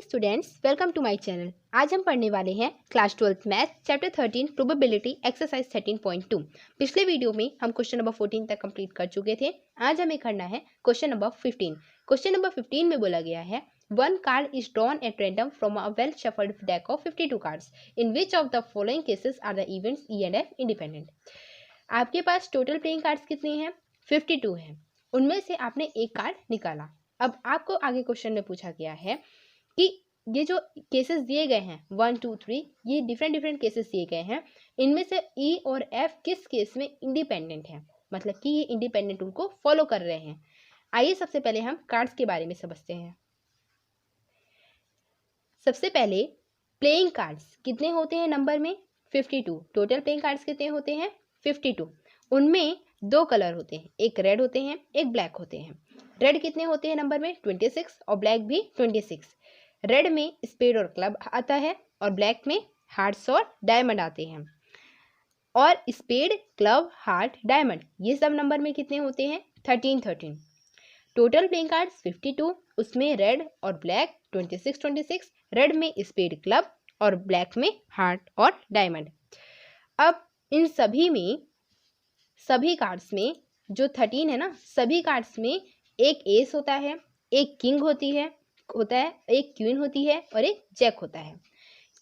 Students, welcome to my channel. आज हम पढ़ने वाले हैं class 12th math chapter 13 probability exercise 13.2। पिछले वीडियो में हम क्वेश्चन नंबर 14 तक कंप्लीट कर चुके थे। आज हमें करना है क्वेश्चन नंबर 15। क्वेश्चन नंबर 15 में बोला गया है one card is drawn at random from a well shuffled deck of 52 cards. In which of the following cases are the events E and F independent. आपके पास टोटल प्लेइंग कार्ड्स कितने हैं? 52 हैं। उनमें से आपने एक कार्ड निकाला। अब आपको आगे क्वेश्चन में पूछा गया है कि ये जो केसेस दिए गए हैं 1, 2, 3, ये डिफरेंट केसेस दिए गए हैं। इनमें से ई और एफ किस केस में इंडिपेंडेंट है, मतलब कि ये इंडिपेंडेंट रूल को फॉलो कर रहे हैं। आइए सबसे पहले हम कार्ड्स के बारे में समझते हैं। सबसे पहले प्लेइंग कार्ड्स कितने होते हैं नंबर में? 52। टोटल प्लेइंग कार्ड्स कितने होते हैं? 52। उनमें दो कलर होते हैं, एक रेड होते हैं, एक ब्लैक होते हैं। रेड कितने होते हैं नंबर में? 26 और ब्लैक भी 26। रेड में स्पेड और क्लब आता है और ब्लैक में हार्ट्स और डायमंड आते हैं। और स्पेड, क्लब, हार्ट, डायमंड ये सब नंबर में कितने होते हैं? 13। टोटल प्लेइंग कार्ड्स 52, उसमें रेड और ब्लैक 26। रेड में स्पेड, क्लब और ब्लैक में हार्ट और डायमंड। अब इन सभी कार्ड्स में जो 13 है ना, सभी कार्ड्स में एक एस होता है, एक किंग होता है, एक क्वीन होती है और एक जैक होता है।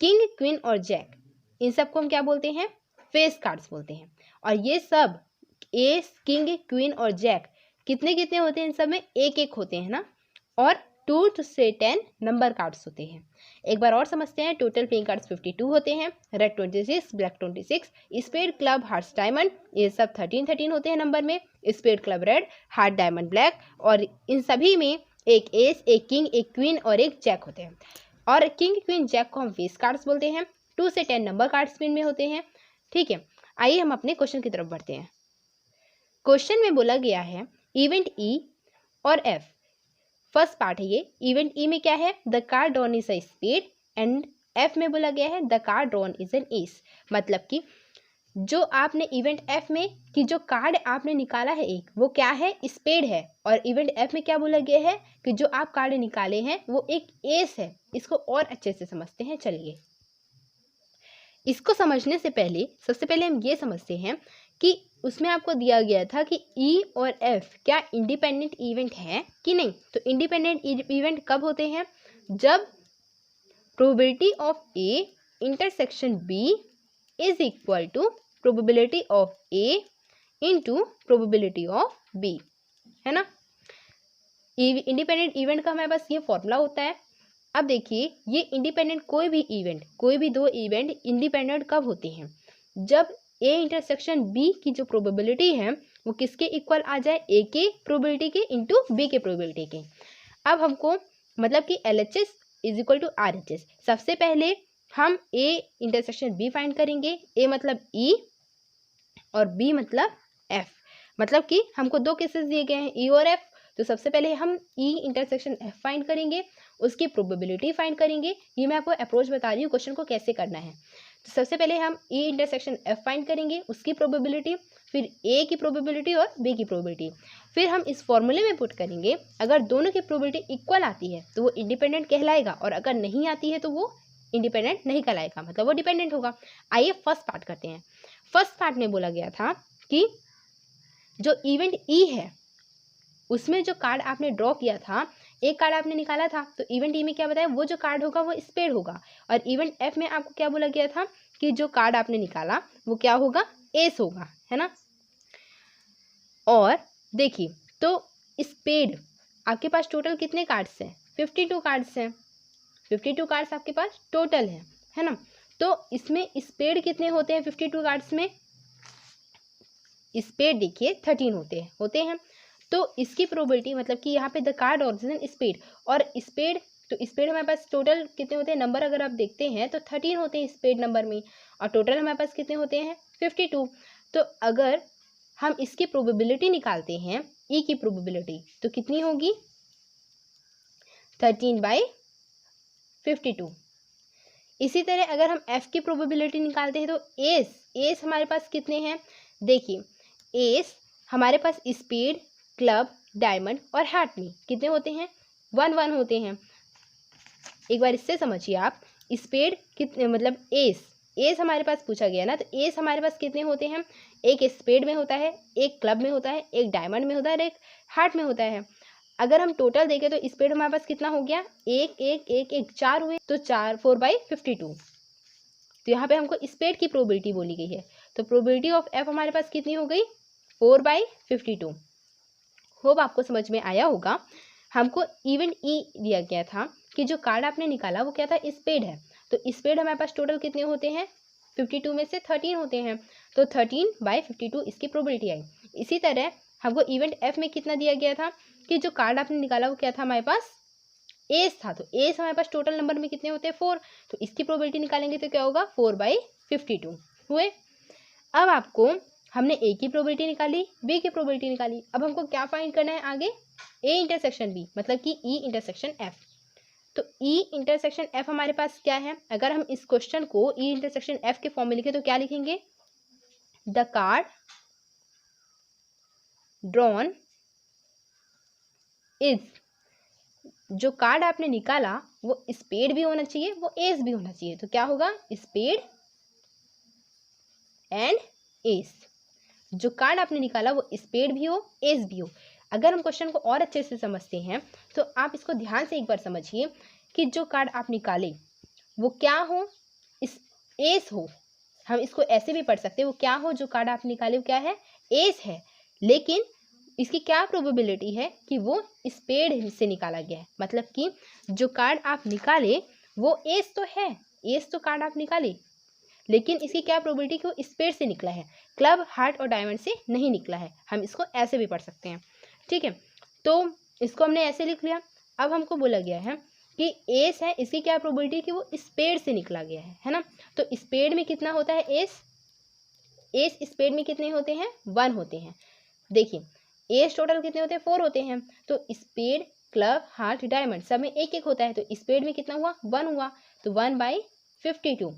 किंग, क्वीन और जैक इन सबको हम क्या बोलते हैं? फेस कार्ड्स बोलते हैं। और ये सब एस, किंग, क्वीन और जैक कितने कितने होते हैं? इन सब में एक एक होते हैं ना। और 2 से 10 नंबर कार्ड्स होते हैं। एक बार और समझते हैं। टोटल प्लेइंग कार्ड्स 52 होते हैं, red 26, black 26, spade, club, hearts, diamond ये सब 13 होते हैं नंबर में। Spade, club, red, heart, diamond, black और इन सभी में एक एस, एक किंग, एक क्वीन और एक जैक होते हैं। और किंग, क्वीन, जैक को हम फेस कार्ड्स बोलते हैं। 2 से 10 नंबर कार्ड्स में होते हैं। ठीक है, आइए हम अपने क्वेश्चन की तरफ बढ़ते हैं। क्वेश्चन में बोला गया है इवेंट ई और एफ। फर्स्ट पार्ट है ये। इवेंट ई में क्या है? The card drawn is a spade and F में बोला गया है the card drawn is an ace. मतलब कि जो आपने इवेंट एफ में कि जो कार्ड आपने निकाला है एक, वो क्या है? स्पेड है। और इवेंट एफ में क्या बोला गया है कि जो आप कार्ड निकाले हैं वो एक एस है। इसको और अच्छे से समझते हैं। चलिए, इसको समझने से पहले सबसे पहले हम ये समझते हैं कि उसमें आपको दिया गया था कि ई और एफ क्या इंडिपेंडेंट इवेंट है कि नहीं। तो इंडिपेंडेंट इवेंट कब होते हैं? जब probability of A intersection B is equal to probability of A into probability of B, है ना। इंडिपेंडेंट इवेंट का हमारे पास ये फॉर्मूला होता है। अब देखिए, ये इंडिपेंडेंट कोई भी दो इवेंट इंडिपेंडेंट कब होते हैं? जब ए इंटरसेक्शन बी की जो प्रोबेबिलिटी है वो किसके इक्वल आ जाए? ए के प्रोबेबिलिटी के इंटू बी के प्रोबेबिलिटी के। अब हमको मतलब कि LHS is equal to RHS। सबसे पहले हम ए इंटरसेक्शन बी फाइंड करेंगे। ए मतलब ई और बी मतलब एफ। मतलब कि हमको दो केसेस दिए गए हैं, ई और एफ। तो सबसे पहले हम ई इंटरसेक्शन एफ फाइंड करेंगे, उसकी प्रोबेबिलिटी फाइंड करेंगे। ये मैं आपको अप्रोच बता रही हूँ क्वेश्चन को कैसे करना है। तो सबसे पहले हम ई इंटरसेक्शन एफ फाइंड करेंगे, उसकी प्रोबेबिलिटी, फिर ए की प्रोबेबिलिटी और बी की प्रोबेबिलिटी। फिर हम इस फॉर्मूले में पुट करेंगे। अगर दोनों की प्रोबेबिलिटी इक्वल आती है तो वो इंडिपेंडेंट कहलाएगा, और अगर नहीं आती है तो वो इंडिपेंडेंट नहीं कहलाएगा, मतलब वो डिपेंडेंट होगा। आइए फर्स्ट पार्ट करते हैं। फर्स्ट पार्ट में बोला गया था कि जो इवेंट ई है उसमें जो कार्ड आपने ड्रॉ किया था, एक कार्ड आपने निकाला था, तो इवेंट ई में क्या बताया? वो जो कार्ड होगा वो स्पेड होगा। और इवेंट एफ में आपको क्या बोला गया था कि जो कार्ड आपने निकाला वो क्या होगा? एस होगा, है ना। और देखिए, तो स्पेड आपके पास टोटल कितने कार्ड्स हैं? 52 कार्ड्स हैं। 52 कार्ड्स आपके पास टोटल है ना। तो इसमें स्पेड कितने होते हैं? 52 कार्ड्स में स्पेड देखिए 13 होते हैं। तो इसकी प्रोबेबिलिटी मतलब कि यहाँ पे द कार्ड ऑरिजिनल स्पेड और स्पेड, तो स्पेड हमारे पास टोटल कितने होते हैं नंबर? अगर आप देखते हैं तो 13 होते हैं स्पेड नंबर में, और टोटल हमारे पास कितने होते हैं? 52। तो अगर हम इसकी प्रोबेबिलिटी निकालते हैं, ई की प्रोबेबिलिटी, तो कितनी होगी? 13/52। इसी तरह अगर हम एफ की प्रोबेबिलिटी निकालते हैं तो एस हमारे पास कितने हैं? देखिए, एस हमारे पास स्पेड, क्लब, डायमंड और हार्ट में कितने होते हैं? 1 1 होते हैं। एक बार इससे समझिए आप, स्पेड कितने मतलब एस हमारे पास पूछा गया ना, तो एस हमारे पास कितने होते हैं, एक स्पेड में होता है, एक क्लब में होता है, एक डायमंड में होता है और एक हार्ट में होता है। अगर हम टोटल देखें तो स्पेड हमारे पास कितना हो गया, एक एक एक एक 4 हुए, तो 4/52। तो यहाँ पे हमको स्पेड की प्रोबेबिलिटी बोली गई है, तो प्रोबेबिलिटी ऑफ एफ हमारे पास कितनी हो गई, 4/52। होप आपको समझ में आया होगा। हमको इवेंट ई दिया गया था कि जो कार्ड आपने निकाला वो क्या था, स्पेड है, तो स्पेड हमारे पास टोटल कितने होते हैं, 52 में से 13 होते हैं, तो 13/52 इसकी प्रोबेबिलिटी आई। इसी तरह हमको इवेंट एफ में कितना दिया गया था कि जो कार्ड आपने निकाला वो क्या था हमारे पास, एस था, तो एस हमारे पास टोटल नंबर में कितने होते हैं, 4, तो इसकी प्रोबेबिलिटी निकालेंगे तो क्या होगा, 4/52 हुए। अब आपको हमने ए की प्रोबेबिलिटी निकाली, बी की प्रोबेबिलिटी निकाली, अब हमको क्या फाइंड करना है आगे, ए इंटरसेक्शन बी, मतलब कि ई इंटरसेक्शन एफ। तो ई इंटरसेक्शन एफ हमारे पास क्या है, अगर हम इस क्वेश्चन को ई इंटरसेक्शन एफ के फॉर्म में लिखे तो क्या लिखेंगे, द कार्ड ड्रॉन इज, जो कार्ड आपने निकाला वो स्पेड भी होना चाहिए, वो एस भी होना चाहिए, तो क्या होगा, स्पेड एंड एस। जो कार्ड आपने निकाला वो स्पेड भी हो, एस भी हो। अगर हम क्वेश्चन को और अच्छे से समझते हैं तो आप इसको ध्यान से एक बार समझिए कि जो कार्ड आप निकाले वो क्या हो, इस एस हो, हम इसको ऐसे भी पढ़ सकते हैं, वो क्या हो, जो कार्ड आप निकाले वो क्या है, एस है, लेकिन इसकी क्या प्रोबेबिलिटी है कि वो स्पेड से निकाला गया है, मतलब कि जो कार्ड आप निकाले वो एस तो है, एस तो कार्ड आप निकाले, लेकिन इसकी क्या प्रोबेबिलिटी कि वो स्पेड से निकला है, क्लब, हार्ट और डायमंड से नहीं निकला है। हम इसको ऐसे भी पढ़ सकते हैं, ठीक है। तो इसको हमने ऐसे लिख लिया। अब हमको बोला गया है कि एस है, इसकी क्या प्रोबेबिलिटी कि वो स्पेड से निकला गया है ना। तो स्पेड में कितना होता है, एस स्पेड में कितने होते हैं, 1 होते हैं। देखिए एस टोटल कितने होते हैं, 4 होते हैं, तो स्पेड, क्लब, हार्ट, डायमंड सब में एक एक होता है, तो स्पेड में कितना हुआ, 1 हुआ, तो 1/52,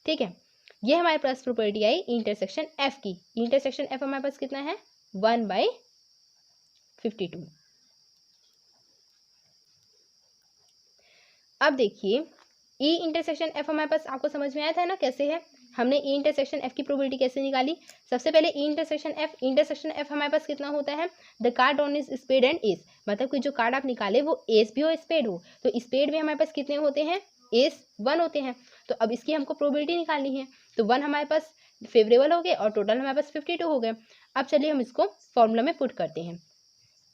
ठीक है। ये हमारे पास प्रॉपर्टी आई इंटरसेक्शन एफ की। इंटरसेक्शन एफ हमारे पास कितना है, 1/52। अब देखिए ई इंटरसेक्शन एफ हमारे पास आपको समझ में आया था ना कैसे है, हमने ई इंटरसेक्शन एफ की प्रोबेबिलिटी कैसे निकाली। सबसे पहले ई इंटरसेक्शन एफ हमारे पास कितना होता है, the card on is spade and ace, मतलब कि जो कार्ड आप निकाले वो एस भी हो स्पेड हो, तो स्पेड में हमारे पास कितने होते हैं, एस 1 होते हैं। तो अब इसकी हमको प्रोबेबिलिटी निकालनी है, तो 1 हमारे पास फेवरेबल हो गए और टोटल हमारे पास 52 हो गए। अब चलिए हम इसको फॉर्मूला में पुट करते हैं।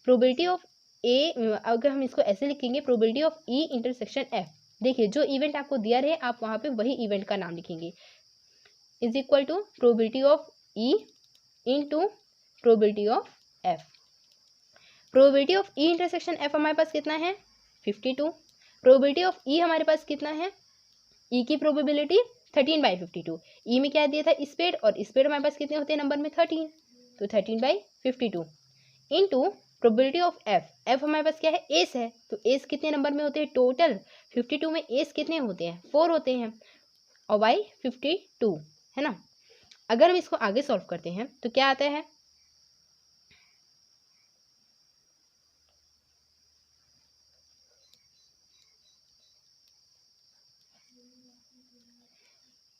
प्रोबेबिलिटी ऑफ ए, अगर हम इसको ऐसे लिखेंगे, probability of E intersection F, देखिए जो इवेंट आपको दिया रहे आप वहाँ पे वही इवेंट का नाम लिखेंगे, is equal to probability of E into probability of F. Probability of E intersection F हमारे पास कितना है, 52। प्रोबेबिलिटी ऑफ ई हमारे पास कितना है, ई की प्रोबेबिलिटी 13/52। ई में क्या दिया था, स्पेड, और स्पेड हमारे पास कितने होते हैं नंबर में, 13, तो 13/52 into probability of F. F हमारे पास क्या है, एस है, तो एस कितने नंबर में होते हैं, टोटल 52 में एस कितने होते हैं, 4 होते हैं, और बाई 52 है ना। अगर हम इसको आगे सॉल्व करते हैं तो क्या आता है,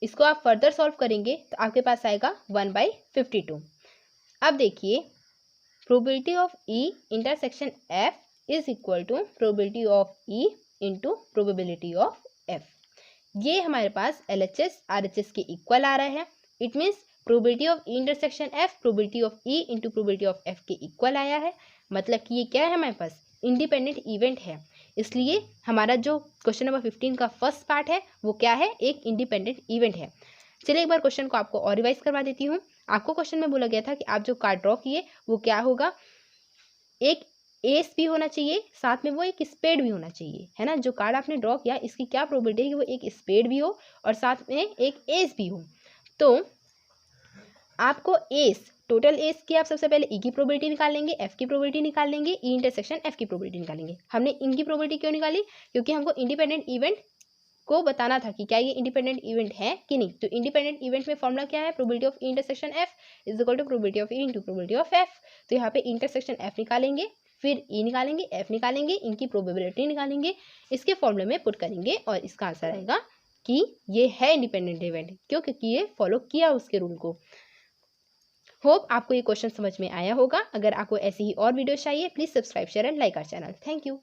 इसको आप फर्दर सॉल्व करेंगे तो आपके पास आएगा 1/52। अब देखिए probability of E intersection F is equal to probability of E into probability of F. ये हमारे पास LHS RHS के इक्वल आ रहा है। It means probability of E intersection F probability of E into probability of F के equal आया है, मतलब कि ये क्या है, हमारे पास इंडिपेंडेंट इवेंट है। इसलिए हमारा जो क्वेश्चन नंबर 15 का फर्स्ट पार्ट है वो क्या है, एक इंडिपेंडेंट इवेंट है। चलिए एक बार क्वेश्चन को आपको और रिवाइज करवा देती हूँ। आपको क्वेश्चन में बोला गया था कि आप जो कार्ड ड्रॉ किए वो क्या होगा, एक एस भी होना चाहिए, साथ में वो एक स्पेड भी होना चाहिए, है ना। जो कार्ड आपने ड्रॉ किया इसकी क्या प्रोबेबिलिटी है कि वो एक स्पेड भी हो और साथ में एक एस भी हो। तो आपको एस, टोटल एस की आप सबसे पहले ई की प्रोबेबिलिटी निकाल लेंगे, एफ की प्रोबेबिलिटी निकाल लेंगे, ई इंटरसेक्शन एफ की प्रोबेबिलिटी निकालेंगे। हमने इनकी प्रोबेबिलिटी क्यों निकाली, क्योंकि हमको इंडिपेंडेंट इवेंट को बताना था कि क्या ये इंडिपेंडेंट इवेंट है कि नहीं। तो इंडिपेंडेंट इवेंट में फॉर्मूला क्या है, probability of intersection F is equal to probability of E into probability of F. तो यहाँ पे इंटरसेक्शन एफ निकालेंगे, फिर ई निकालेंगे, एफ निकालेंगे, इनकी प्रोबेबिलिटी निकालेंगे, इसके फॉर्मूले में पुट करेंगे और इसका आंसर आएगा कि ये है इंडिपेंडेंट इवेंट। क्यों? क्योंकि ये फॉलो किया उसके रूल को। होप आपको ये क्वेश्चन समझ में आया होगा। अगर आपको ऐसी ही और वीडियो चाहिए, please subscribe share and like our channel. Thank you.